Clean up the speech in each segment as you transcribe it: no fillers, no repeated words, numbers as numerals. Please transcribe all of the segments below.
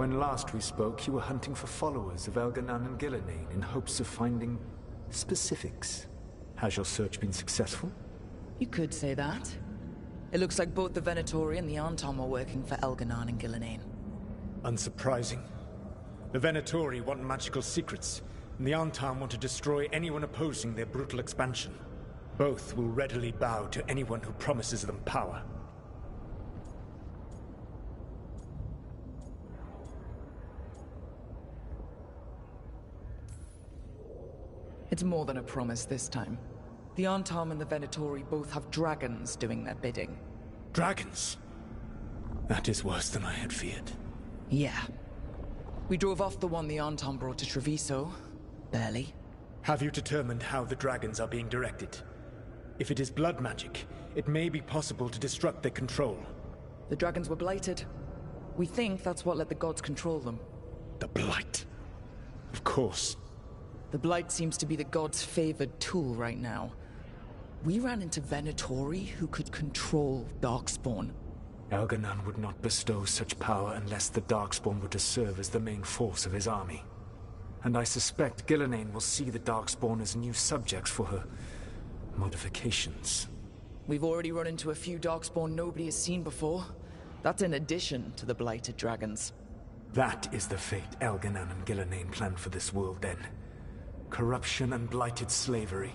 When last we spoke, you were hunting for followers of Elganan and Gillenane in hopes of finding specifics. Has your search been successful? You could say that. It looks like both the Venatori and the Anton were working for Elganan and Gillenane. Unsurprising. The Venatori want magical secrets, and the Anton want to destroy anyone opposing their brutal expansion. Both will readily bow to anyone who promises them power. It's more than a promise this time. The Anton and the Venatori both have dragons doing their bidding. Dragons? That is worse than I had feared. Yeah. We drove off the one the Anton brought to Treviso. Barely. Have you determined how the dragons are being directed? If it is blood magic, it may be possible to disrupt their control. The dragons were blighted. We think that's what let the gods control them. The Blight. Of course. The Blight seems to be the gods' favored tool right now. We ran into Venatori who could control Darkspawn. Elganan would not bestow such power unless the Darkspawn were to serve as the main force of his army. And I suspect Gillenane will see the Darkspawn as new subjects for her modifications. We've already run into a few Darkspawn nobody has seen before. That's in addition to the blighted dragons. That is the fate Elganan and Gillenane planned for this world then. Corruption and blighted slavery.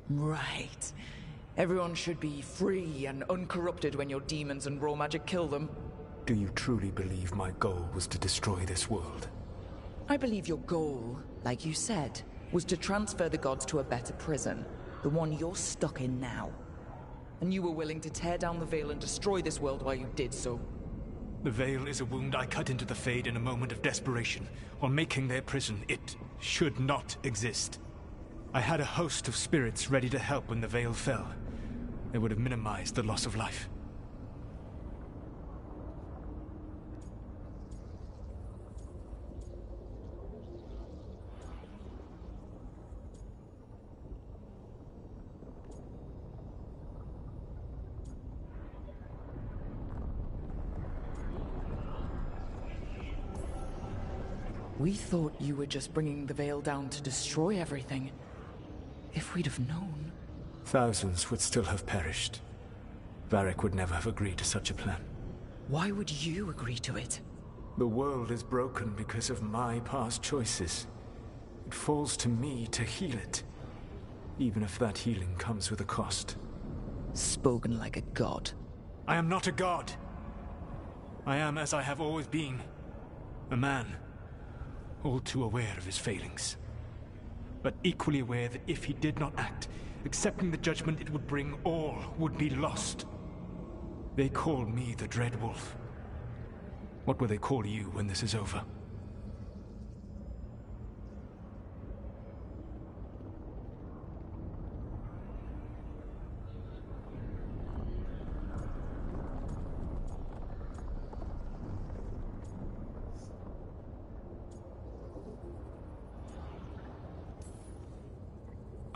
Right. Everyone should be free and uncorrupted when your demons and raw magic kill them. Do you truly believe my goal was to destroy this world? I believe your goal, like you said, was to transfer the gods to a better prison. The one you're stuck in now. And you were willing to tear down the veil and destroy this world while you did so. The veil is a wound I cut into the Fade in a moment of desperation, while making their prison. It should not exist. I had a host of spirits ready to help when the veil fell. They would have minimized the loss of life. We thought you were just bringing the veil down to destroy everything. If we'd have known... Thousands would still have perished. Varric would never have agreed to such a plan. Why would you agree to it? The world is broken because of my past choices. It falls to me to heal it, even if that healing comes with a cost. Spoken like a god. I am not a god. I am as I have always been. A man. All too aware of his failings. But equally aware that if he did not act, accepting the judgment it would bring, all would be lost. They call me the Dread Wolf. What will they call you when this is over?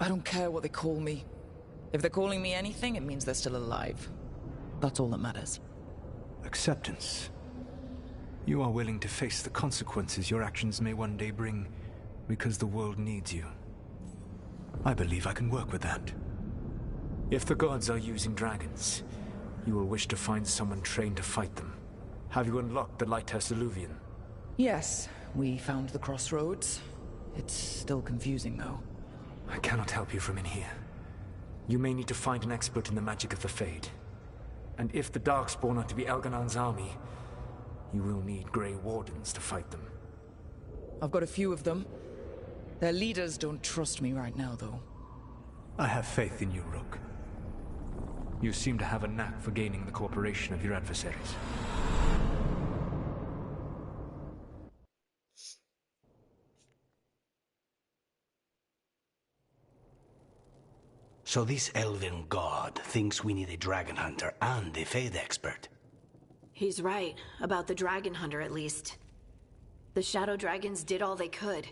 I don't care what they call me. If they're calling me anything, it means they're still alive. That's all that matters. Acceptance. You are willing to face the consequences your actions may one day bring because the world needs you. I believe I can work with that. If the gods are using dragons, you will wish to find someone trained to fight them. Have you unlocked the Lighthouse Illuvian? Yes, we found the crossroads. It's still confusing, though. I cannot help you from in here. You may need to find an expert in the magic of the Fade. And if the Darkspawn are to be Elganan's army, you will need Grey Wardens to fight them. I've got a few of them. Their leaders don't trust me right now, though. I have faith in you, Rook. You seem to have a knack for gaining the cooperation of your adversaries. So this elven god thinks we need a dragon hunter and a Fade expert. He's right, about the dragon hunter at least. The shadow dragons did all they could.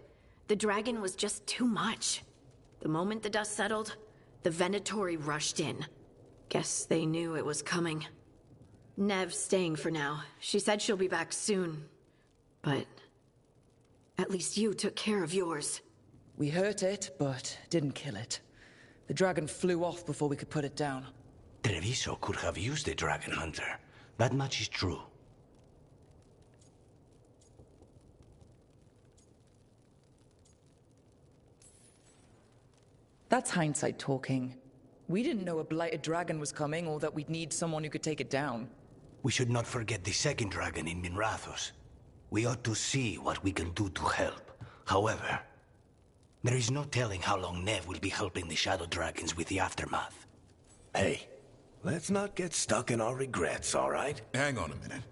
The dragon was just too much. The moment the dust settled, the Venatori rushed in. Guess they knew it was coming. Nev's staying for now. She said she'll be back soon. But at least you took care of yours. We hurt it, but didn't kill it. The dragon flew off before we could put it down. Treviso could have used a dragon hunter. That much is true. That's hindsight talking. We didn't know a blighted dragon was coming, or that we'd need someone who could take it down. We should not forget the second dragon in Minrathos. We ought to see what we can do to help. However, there is no telling how long Nev will be helping the Shadow Dragons with the aftermath. Hey, let's not get stuck in our regrets, all right? Hang on a minute.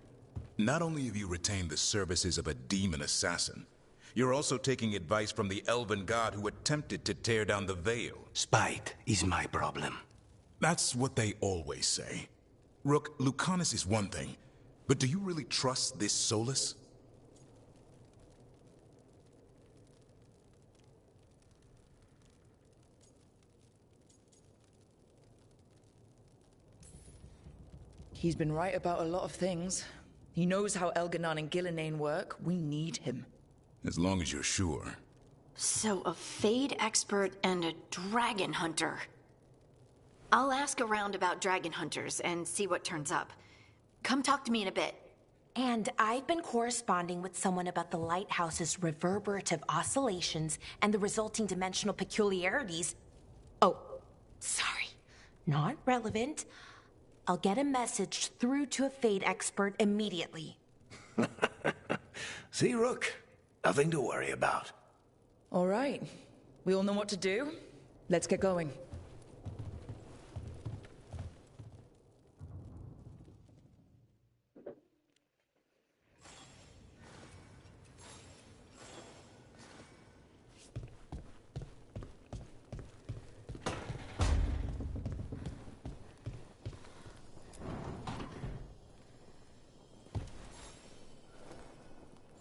Not only have you retained the services of a demon assassin, you're also taking advice from the elven god who attempted to tear down the veil. Spite is my problem. That's what they always say. Rook, Lucanus is one thing, but do you really trust this Solus? He's been right about a lot of things. He knows how Elganon and Gillinane work. We need him. As long as you're sure. So a Fade expert and a dragon hunter. I'll ask around about dragon hunters and see what turns up. Come talk to me in a bit. And I've been corresponding with someone about the lighthouse's reverberative oscillations and the resulting dimensional peculiarities. Oh, sorry. Not relevant. I'll get a message through to a Fade expert immediately. See, Rook? Nothing to worry about. All right. We all know what to do. Let's get going.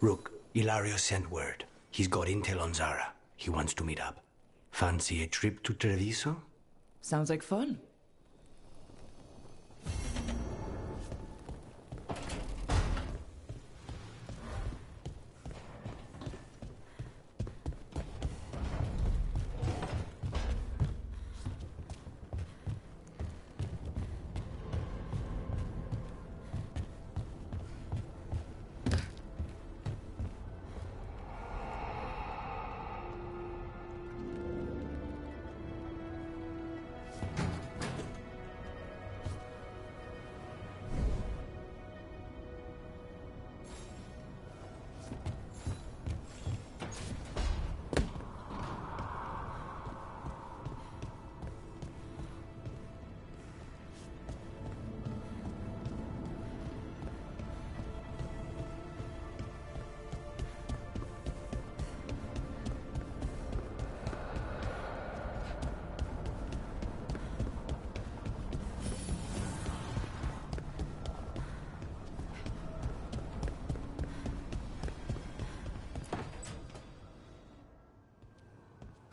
Rook, Ilario sent word. He's got intel on Zara. He wants to meet up. Fancy a trip to Treviso? Sounds like fun.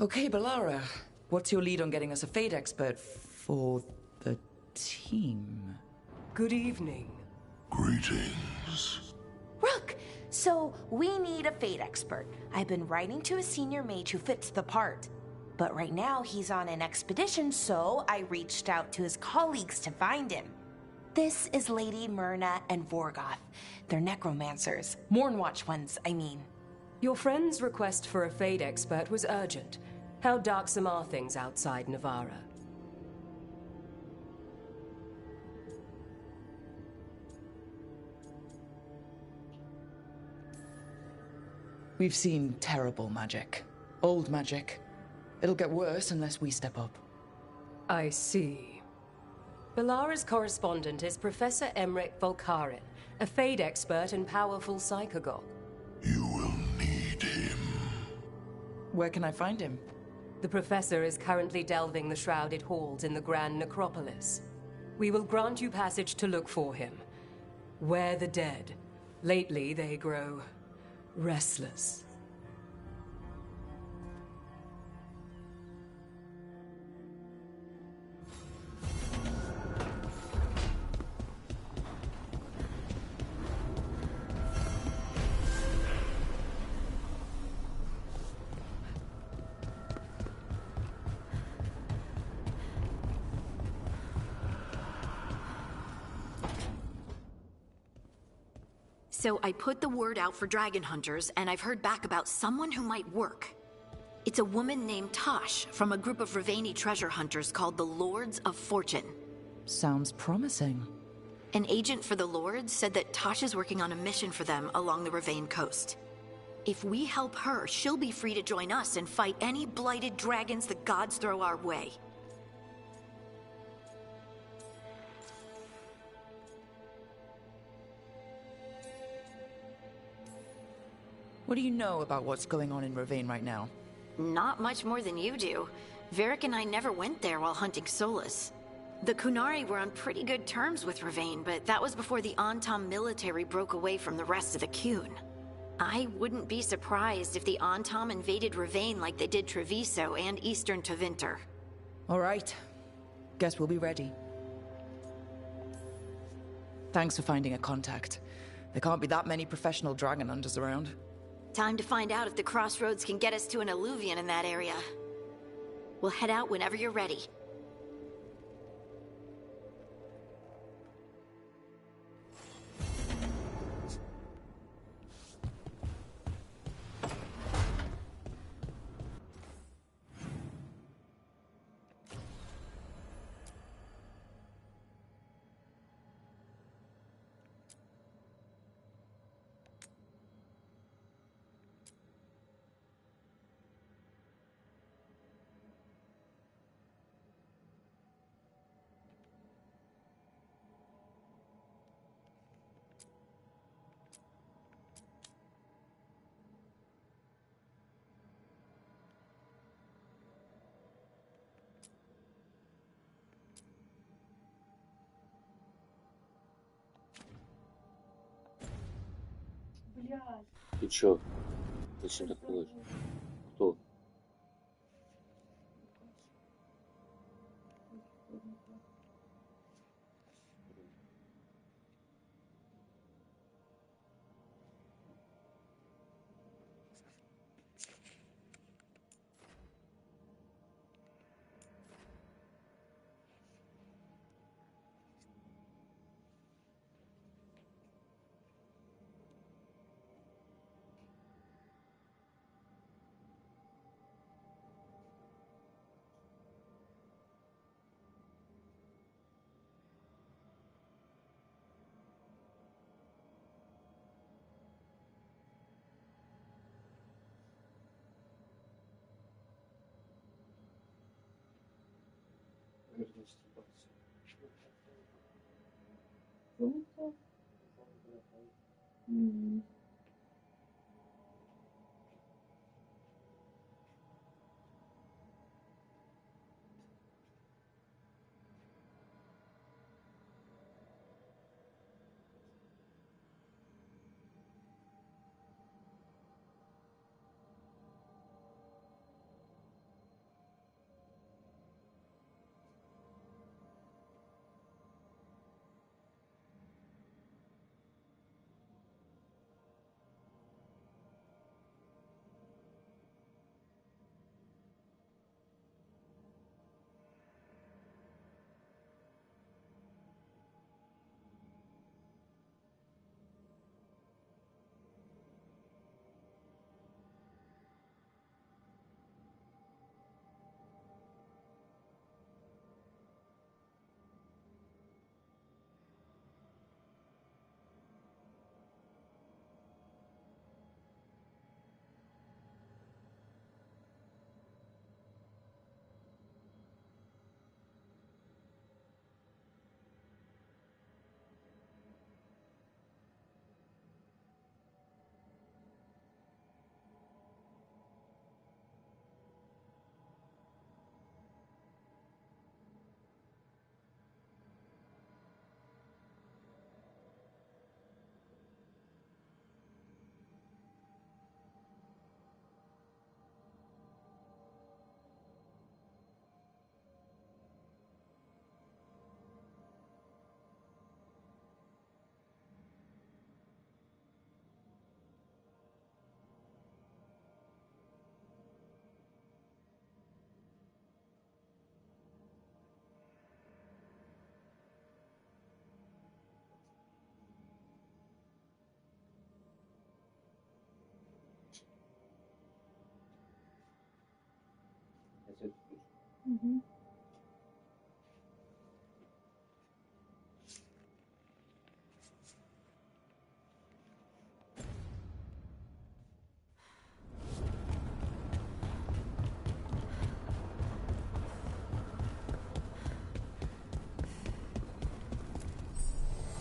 Okay, Balara. What's your lead on getting us a Fade expert for the team? Good evening. Greetings. Rook, so we need a Fade expert. I've been writing to a senior mage who fits the part. But right now he's on an expedition, so I reached out to his colleagues to find him. This is Lady Myrna and Vorgoth. They're necromancers. Mournwatch ones, I mean. Your friend's request for a Fade expert was urgent. How darksome are things outside Navarra? We've seen terrible magic. Old magic. It'll get worse unless we step up. I see. Balara's correspondent is Professor Emmerich Volkarin, a Fade expert and powerful psychagogue. You will need him. Where can I find him? The Professor is currently delving the shrouded halls in the Grand Necropolis. We will grant you passage to look for him. Where the dead. Lately they grow restless. So I put the word out for dragon hunters, and I've heard back about someone who might work. It's a woman named Tosh from a group of Ravani treasure hunters called the Lords of Fortune. Sounds promising. An agent for the Lords said that Tosh is working on a mission for them along the Ravane coast. If we help her, she'll be free to join us and fight any blighted dragons the gods throw our way. What do you know about what's going on in Ravane right now? Not much more than you do. Varric and I never went there while hunting Solus. The Kunari were on pretty good terms with Ravane, but that was before the Antam military broke away from the rest of the Qun. I wouldn't be surprised if the Antam invaded Ravane like they did Treviso and Eastern Tevinter. All right. Guess we'll be ready. Thanks for finding a contact. There can't be that many professional dragon hunters around. Time to find out if the crossroads can get us to an alluvion in that area. We'll head out whenever you're ready. Ты чё? Зачем так делаешь? Кто?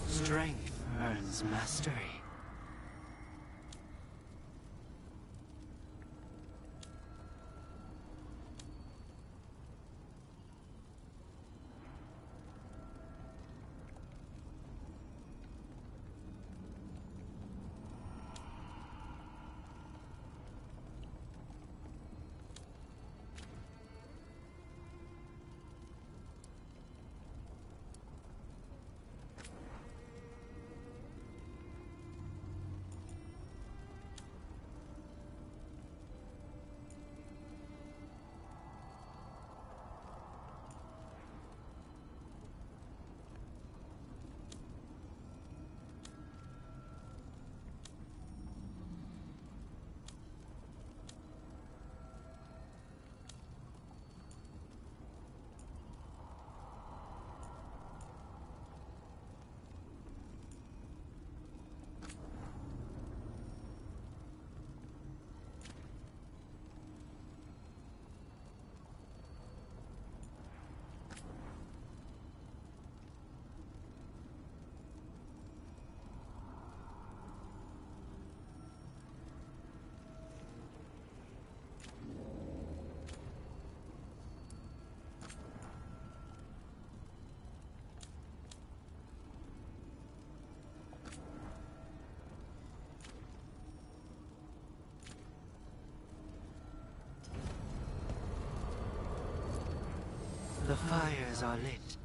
Strength earns mastery. The fires are lit.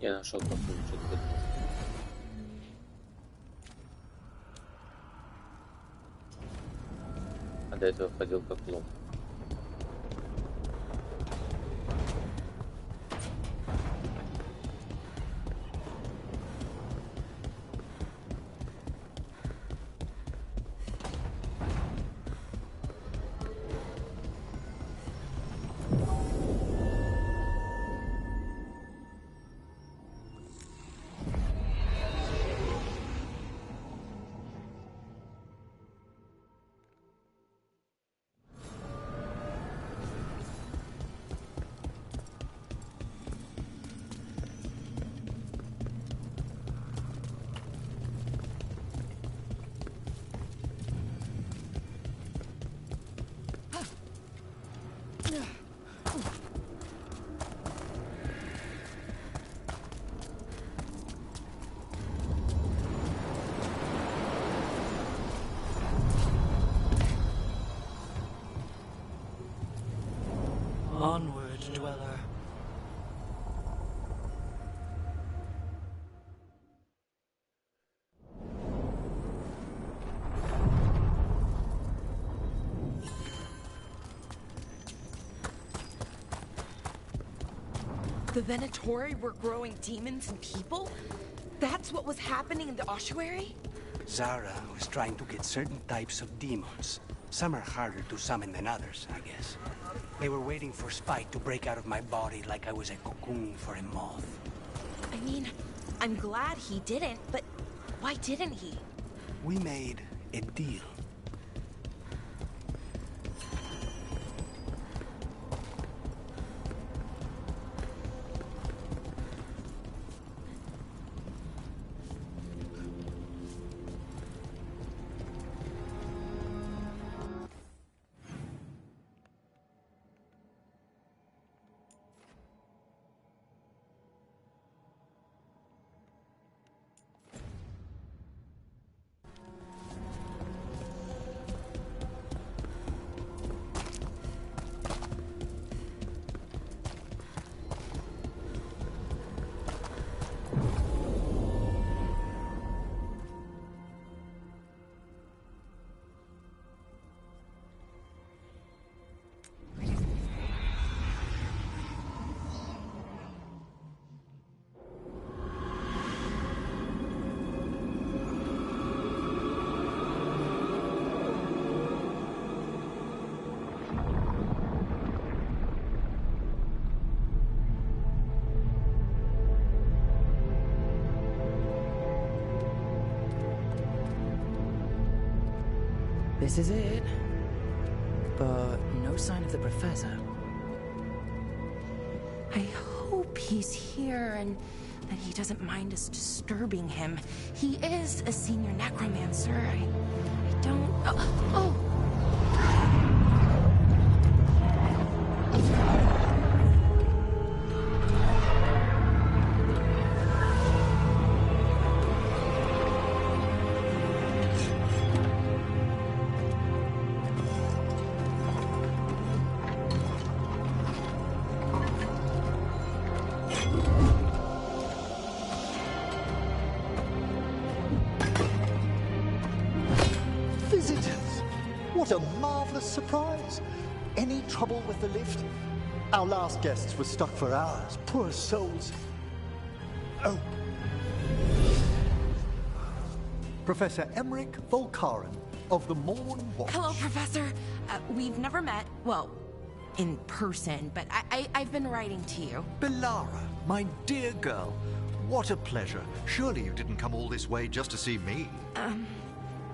Я нашел, как улучшить предмет. А до этого ходил как лох. Onward, dweller. The Venatori were growing demons and people? That's what was happening in the ossuary? Zara was trying to get certain types of demons. Some are harder to summon than others, I guess. They were waiting for Spike to break out of my body like I was a cocoon for a moth. I mean, I'm glad he didn't, but why didn't he? We made a deal. This is it. But no sign of the professor. I hope he's here and that he doesn't mind us disturbing him. He is a senior necromancer. I don't... Oh! What a marvelous surprise! Any trouble with the lift? Our last guests were stuck for hours. Poor souls. Oh. Professor Emmerich Volkaren of the Morn Watch. Hello, Professor. We've never met, well, in person, but I've been writing to you. Belara, my dear girl. What a pleasure. Surely you didn't come all this way just to see me.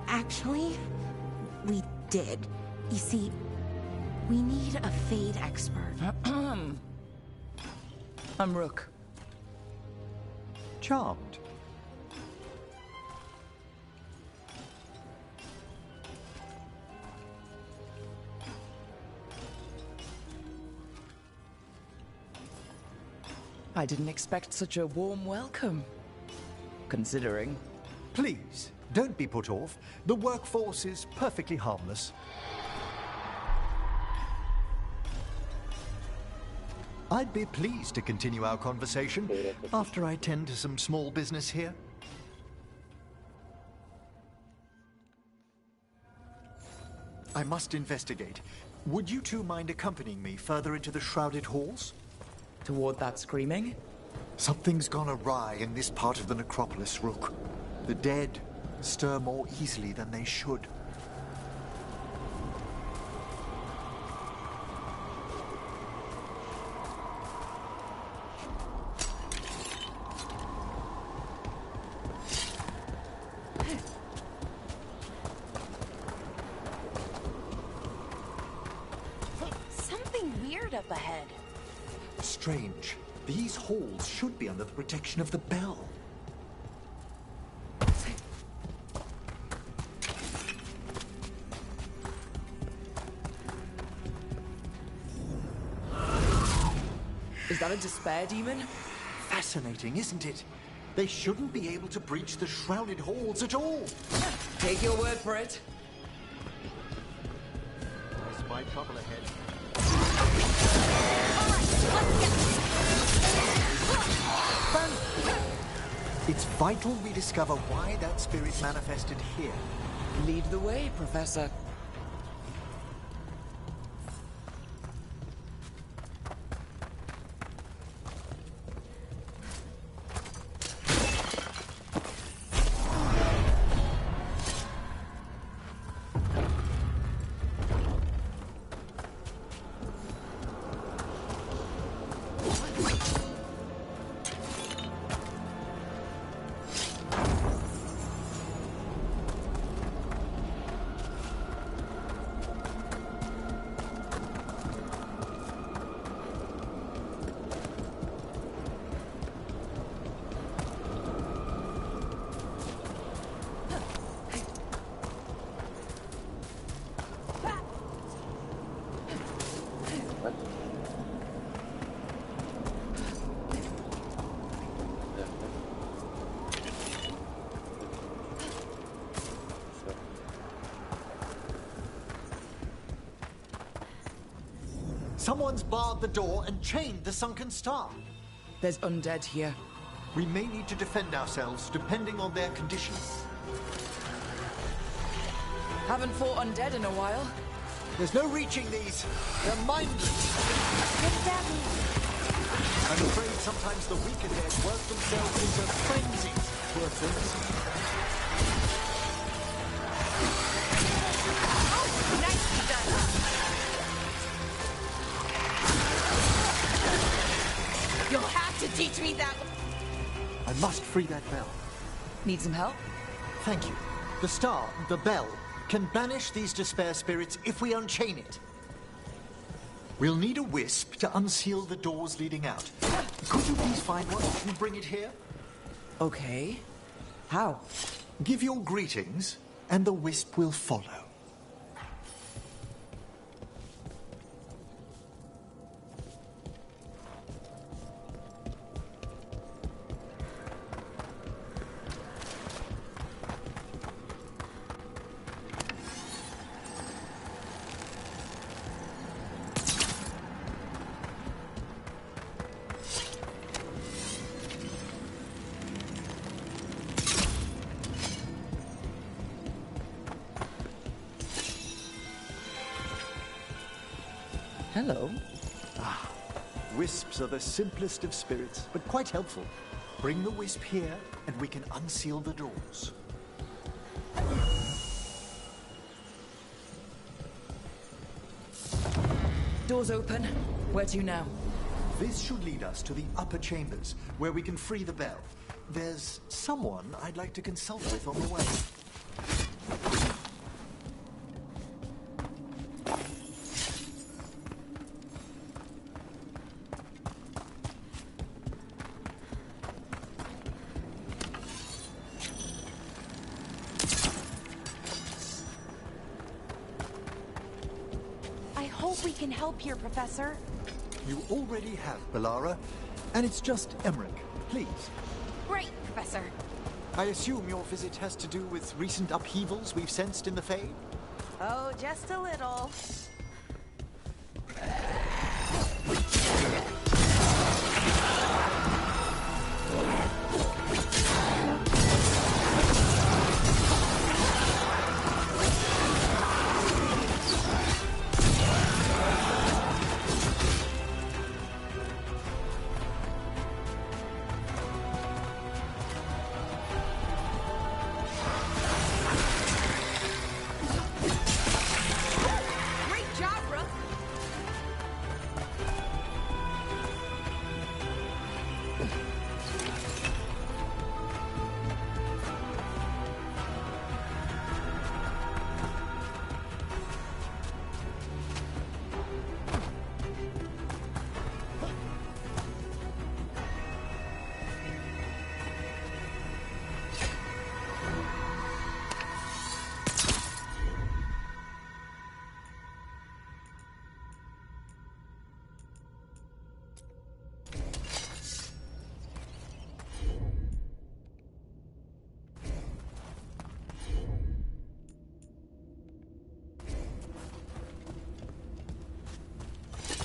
Actually, we did. You see, we need a Fade expert. I'm Rook. Charmed. I didn't expect such a warm welcome. Considering. Please, don't be put off. The workforce is perfectly harmless. I'd be pleased to continue our conversation after I tend to some small business here. I must investigate. Would you two mind accompanying me further into the shrouded halls? Toward that screaming? Something's gone awry in this part of the necropolis, Rook. The dead stir more easily than they should. Something weird up ahead. Strange. These halls should be under the protection of the bell. Is that a despair demon? Fascinating, isn't it? They shouldn't be able to breach the shrouded halls at all. Take your word for it. There's my trouble ahead. vital we discover why that spirit manifested here. Lead the way, Professor. Someone's barred the door and chained the sunken star. There's undead here. We may need to defend ourselves, depending on their condition. Haven't fought undead in a while. There's no reaching these. They're mindless. I'm afraid sometimes the weaker dead work themselves into frenzies. Poor things. You'll have to teach me that. I must free that bell. Need some help? Thank you. The star, the bell, can banish these despair spirits if we unchain it. We'll need a wisp to unseal the doors leading out. Could you please find one and bring it here? Okay. How? Give your greetings, and the wisp will follow. Hello. Wisps are the simplest of spirits, but quite helpful. Bring the wisp here, and we can unseal the doors. Doors open. Where to now? This should lead us to the upper chambers, where we can free the bell. There's someone I'd like to consult with on the way. I hope we can help here, Professor. You already have, Bellara, and it's just Emmerich. Please. Great, Professor. I assume your visit has to do with recent upheavals we've sensed in the Fae? Oh, just a little.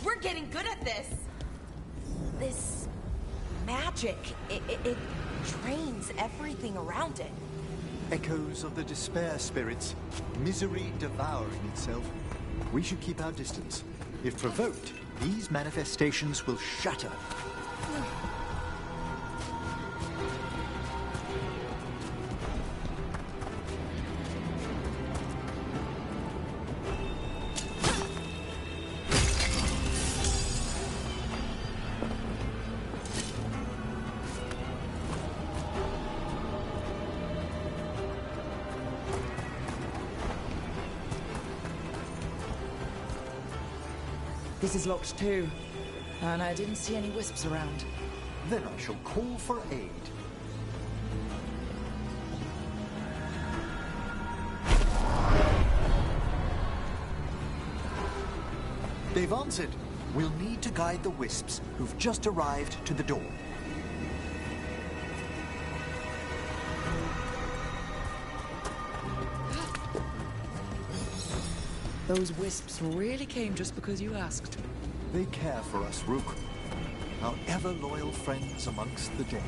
We're getting good at this. This magic. It drains everything around it. Echoes of the despair spirits, misery devouring itself. We should keep our distance. If provoked, these manifestations will shatter. This is locked too, and I didn't see any wisps around. Then I shall call for aid. They've answered. We'll need to guide the wisps who've just arrived to the door. Those wisps really came just because you asked. They care for us, Rook. Our ever-loyal friends amongst the dead.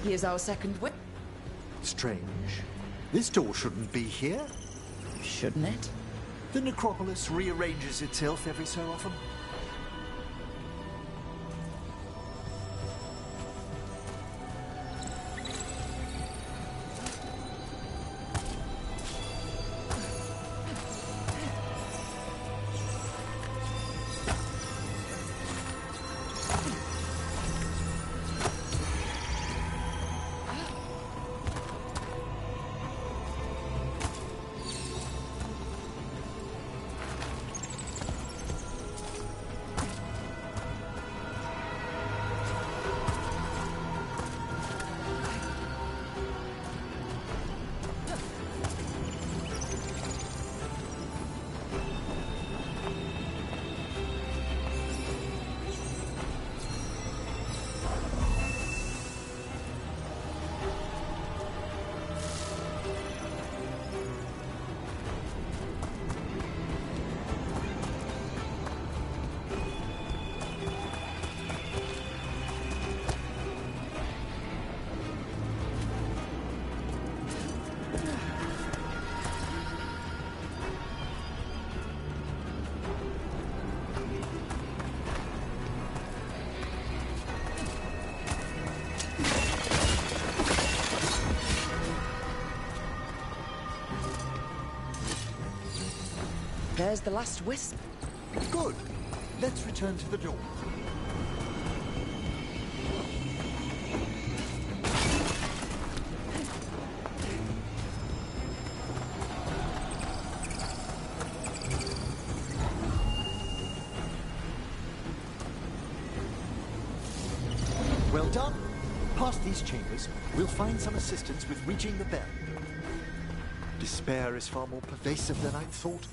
Here's our second whip. Strange. This door shouldn't be here. Shouldn't it? The necropolis rearranges itself every so often. There's the last wisp. Good. Let's return to the door. Well done. Past these chambers, we'll find some assistance with reaching the bell. Despair is far more pervasive than I'd thought.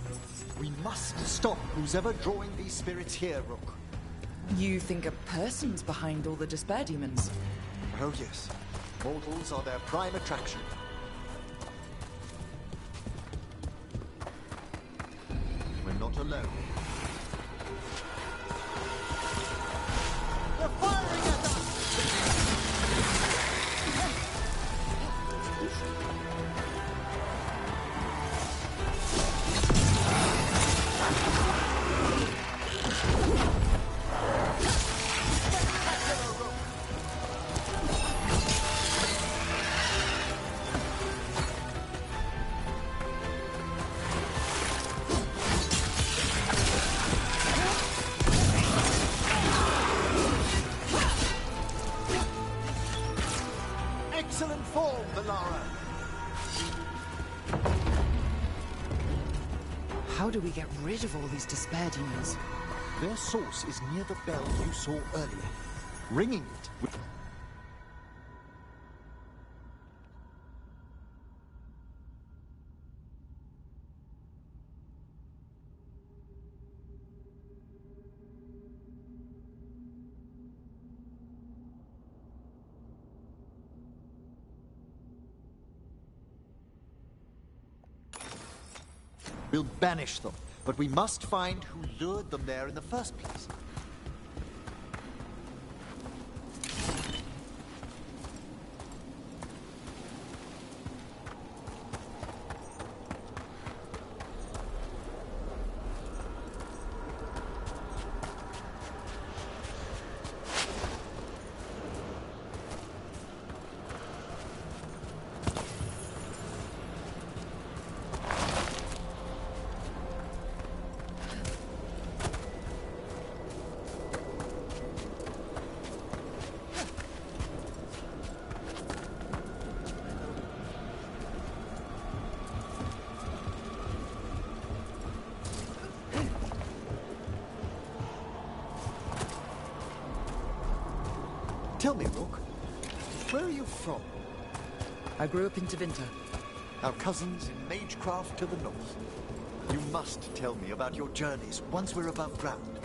We must stop who's ever drawing these spirits here, Rook. You think a person's behind all the despair demons? Oh yes. Mortals are their prime attraction. We're not alone. They're firing at us! Excellent form, Valara. How do we get rid of all these despair demons? Their source is near the bell you saw earlier. Ringing it with... We'll banish them, but we must find who lured them there in the first place. Tell me, Rook, where are you from? I grew up in Tevinter. Our cousins in Magecraft to the north. You must tell me about your journeys once we're above ground.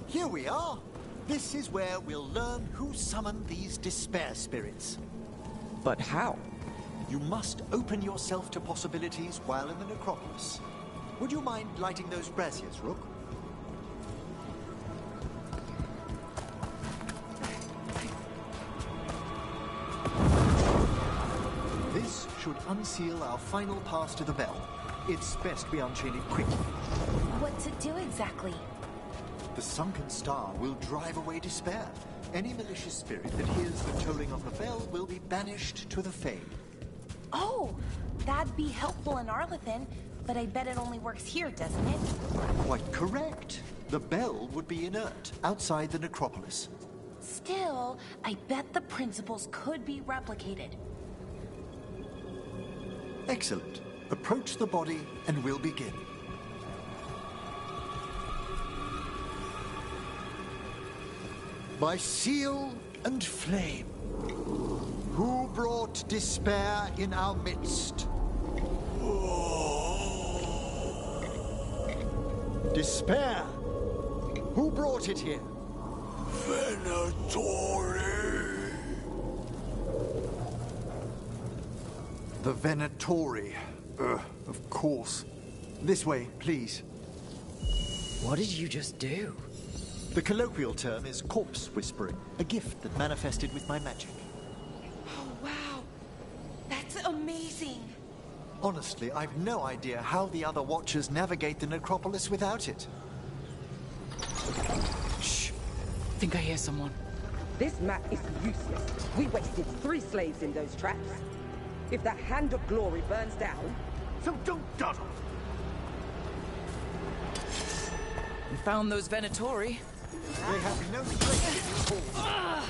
Here we are. This is where we'll learn who summoned these despair spirits. But how? You must open yourself to possibilities while in the necropolis. Would you mind lighting those braziers, Rook? This should unseal our final pass to the bell. It's best we unchain it quickly. What's it do exactly? The sunken star will drive away despair. Any malicious spirit that hears the tolling of the bell will be banished to the Fade. Oh, that'd be helpful in Arlethan, but I bet it only works here, doesn't it? Quite correct. The bell would be inert outside the necropolis. Still, I bet the principles could be replicated. Excellent. Approach the body and we'll begin. By seal and flame, who brought despair in our midst? Despair! Who brought it here? Venatori! The Venatori. Of course. This way, please. What did you just do? The colloquial term is corpse whispering, a gift that manifested with my magic. Oh, wow. That's amazing. Honestly, I've no idea how the other Watchers navigate the necropolis without it. Shh. Think I hear someone. This map is useless. We wasted 3 slaves in those traps. If that Hand of Glory burns down... So don't dawdle! We found those Venatori. They have no strength in this hall.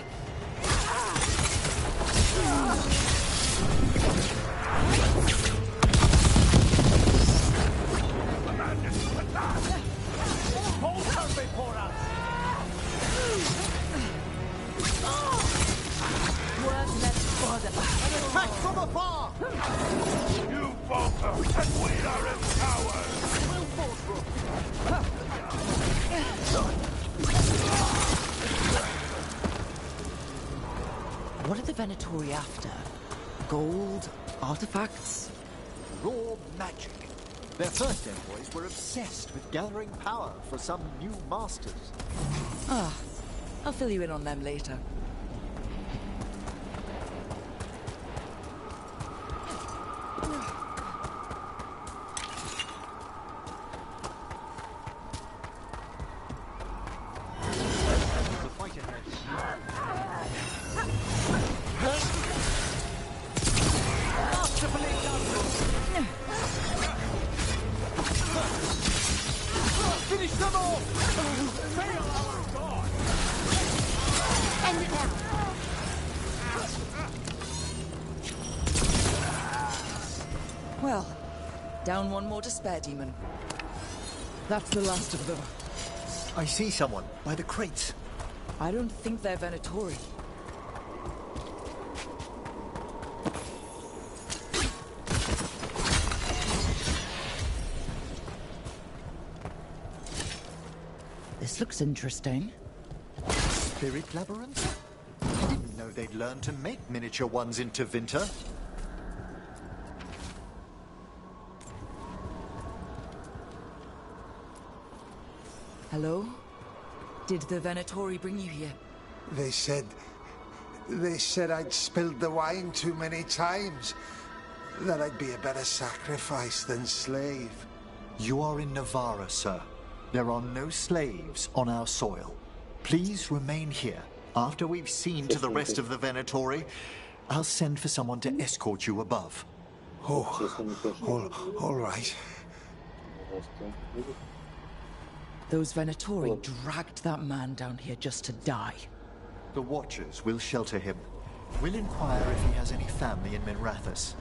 Attack from afar! You falter, and we are empowered! What are the Venatori after? Gold? Artifacts? Raw magic. Their first envoys were obsessed with gathering power for some new masters. I'll fill you in on them later. Finish them all! End it now. Well, down one more despair demon. That's the last of them. I see someone by the crates. I don't think they're Venatori. This looks interesting. Spirit labyrinth? I didn't know they'd learned to make miniature ones into Winter. Hello? Did the Venatori bring you here? They said I'd spilled the wine too many times. That I'd be a better sacrifice than slave. You are in Navarra, sir. There are no slaves on our soil. Please remain here. After we've seen to the rest of the Venatori, I'll send for someone to escort you above. All right. Those Venatori dragged that man down here just to die. The Watchers will shelter him. We'll inquire if he has any family in Minrathous.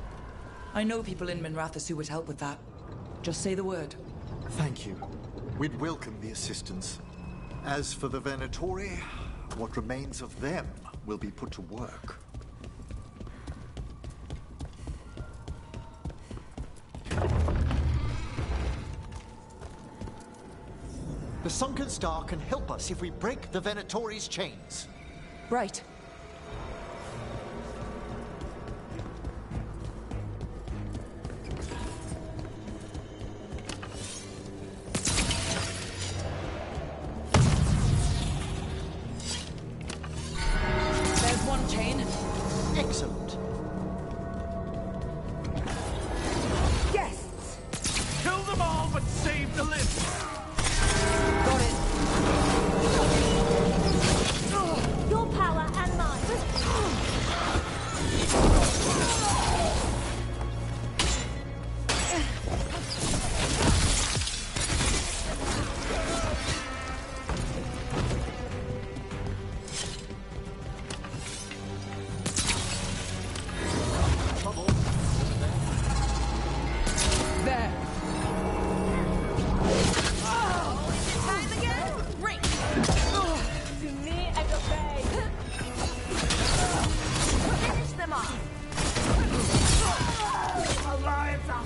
I know people in Minrathous who would help with that. Just say the word. Thank you. We'd welcome the assistance. As for the Venatori, what remains of them will be put to work. The Sunken Star can help us if we break the Venatori's chains. Right. There's one chain. Excellent. Guests! Kill them all, but save the lift! Got it. Your power and mine. There. Time again. Ring. To me, I obey. Finish them off. Our lives are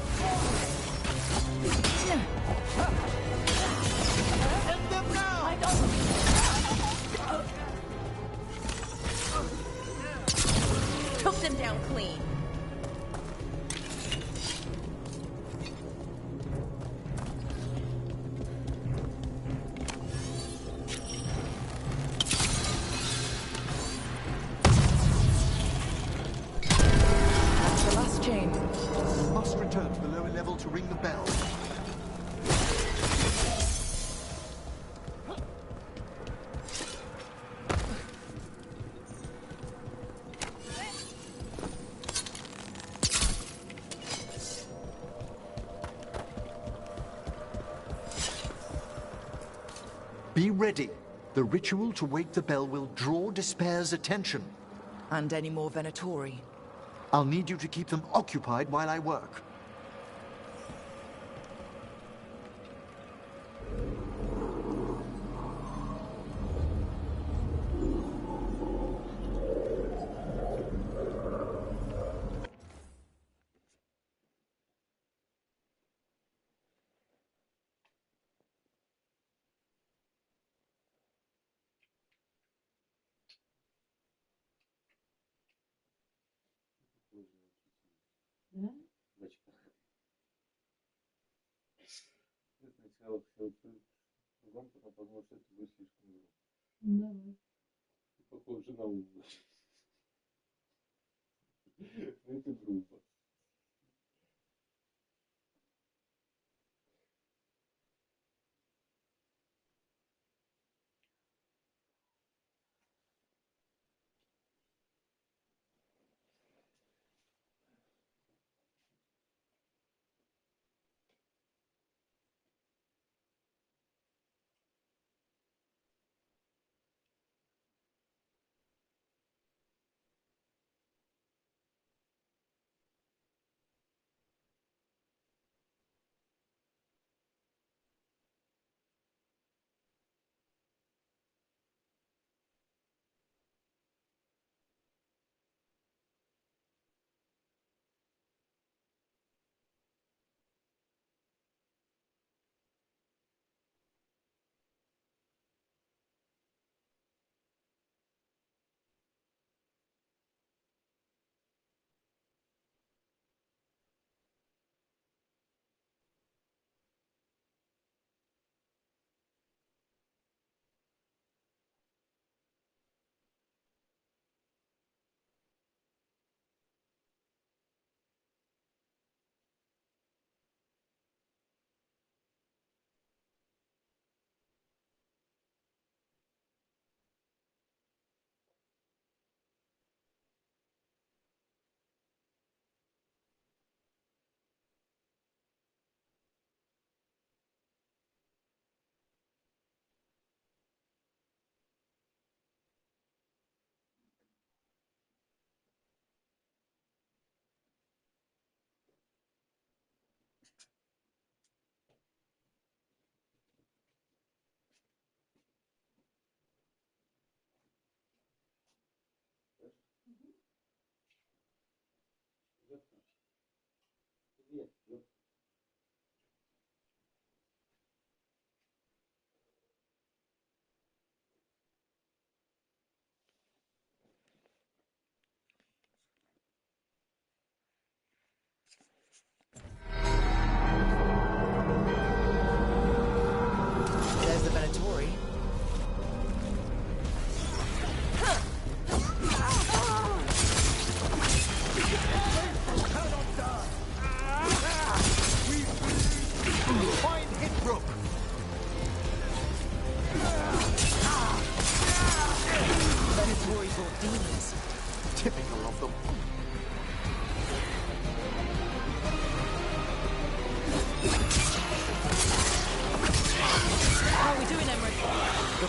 End them now! I don't. Took them down clean. That's the last chain. Must return to the lower level to ring the bell. Be ready. The ritual to wake the bell will draw Despair's attention. And any more Venatori. I'll need you to keep them occupied while I work. Сначала все громко, потом подумал, что это будет слишком громко. Да. Похоже на умную. Это грубо.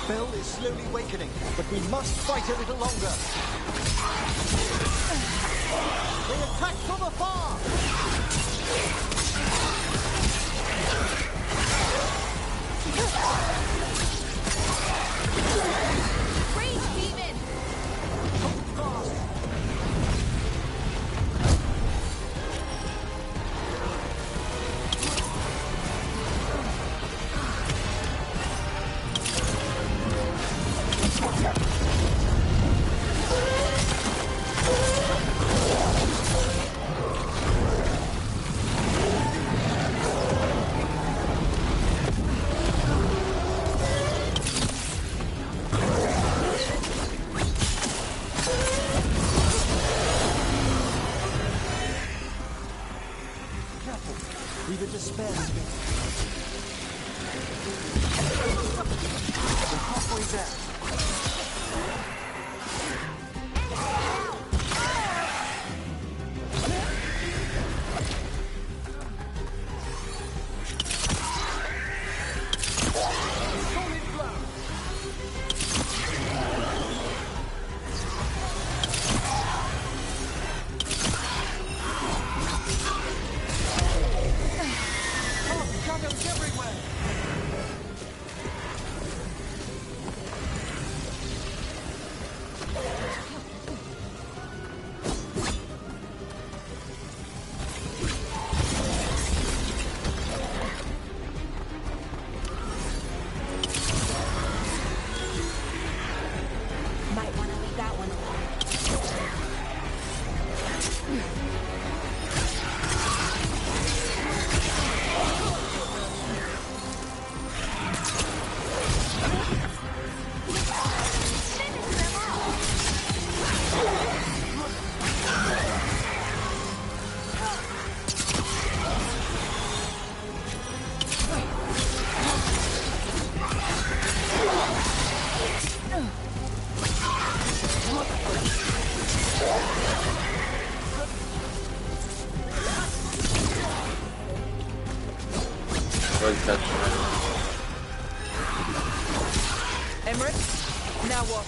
spell is slowly weakening, but we must fight a little longer. They attack from afar! Rage demon! We've a despair spirit. We're halfway there. Emmerich, now what?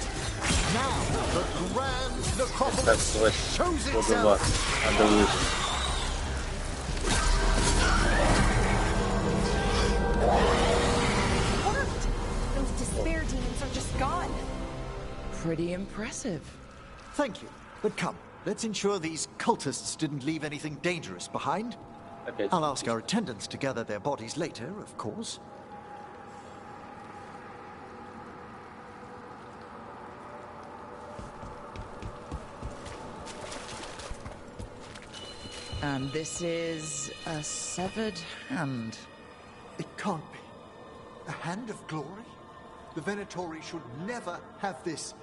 Now, the grand necropolis Так, shows вот itself. два. Надо выше. Worked! Those despair demons are just gone. Pretty impressive. Thank you. But come, let's ensure these cultists didn't leave anything dangerous behind. Опять. I'll ask our attendants to gather their bodies later, of course. And this is a severed hand. It can't be. A hand of glory? The Venatori should never have this.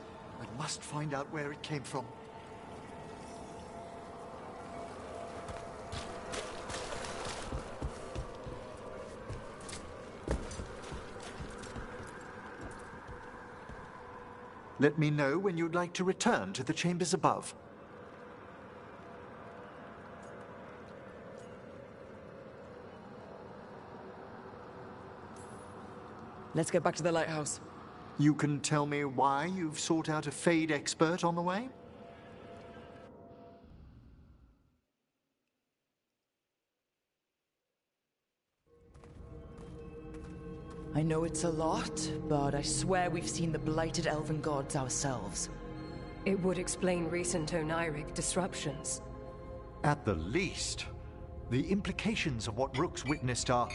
I must find out where it came from. Let me know when you'd like to return to the chambers above. Let's get back to the lighthouse. You can tell me why you've sought out a Fade expert on the way? I know it's a lot, but I swear we've seen the blighted elven gods ourselves. It would explain recent Oniric disruptions. At the least. The implications of what Rook's witnessed are...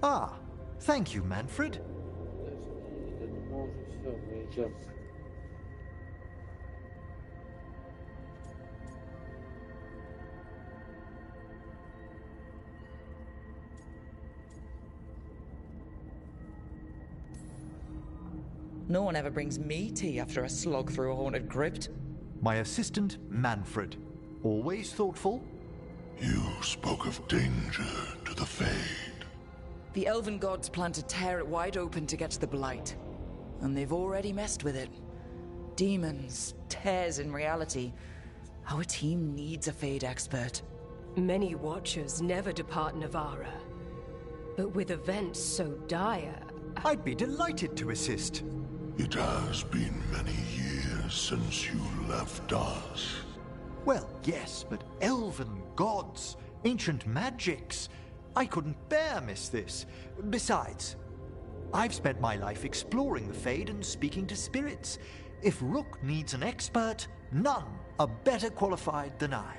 Ah, thank you, Manfred. Это не может, все, мы идем. No one ever brings me tea after a slog through a haunted crypt. My assistant, Manfred. Always thoughtful. You spoke of danger to the Fade. The elven gods plan to tear it wide open to get to the blight. And they've already messed with it. Demons, tears in reality. Our team needs a Fade expert. Many Watchers never depart Navara. But with events so dire... I'd be delighted to assist. It has been many years since you left us. Well, yes, but elven gods, ancient magics. I couldn't bear miss this. Besides, I've spent my life exploring the Fade and speaking to spirits. If Rook needs an expert, none are better qualified than I.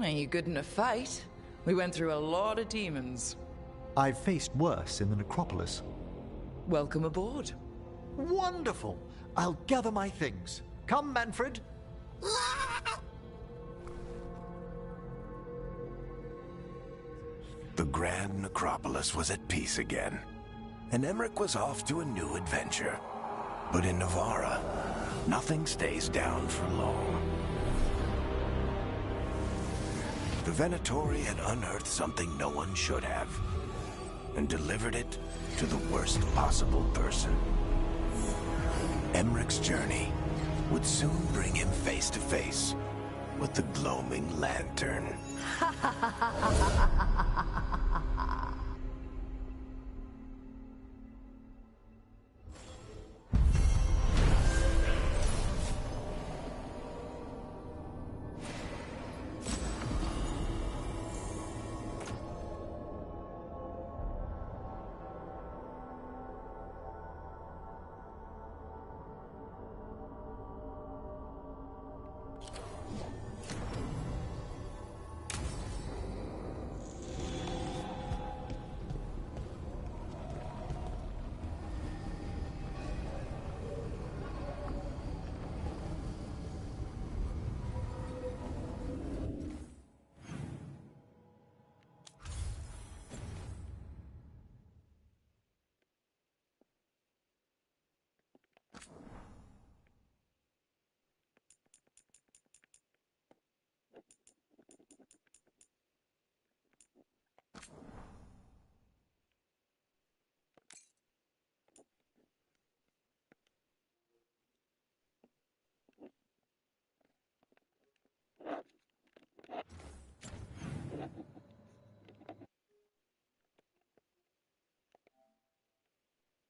Are you good in a fight? We went through a lot of demons. I've faced worse in the necropolis. Welcome aboard. Wonderful! I'll gather my things. Come, Manfred. The Grand Necropolis was at peace again, and Emmerich was off to a new adventure. But in Navarra, nothing stays down for long. The Venatori had unearthed something no one should have, and delivered it to the worst possible person. Emmerich's journey would soon bring him face to face with the gloaming lantern.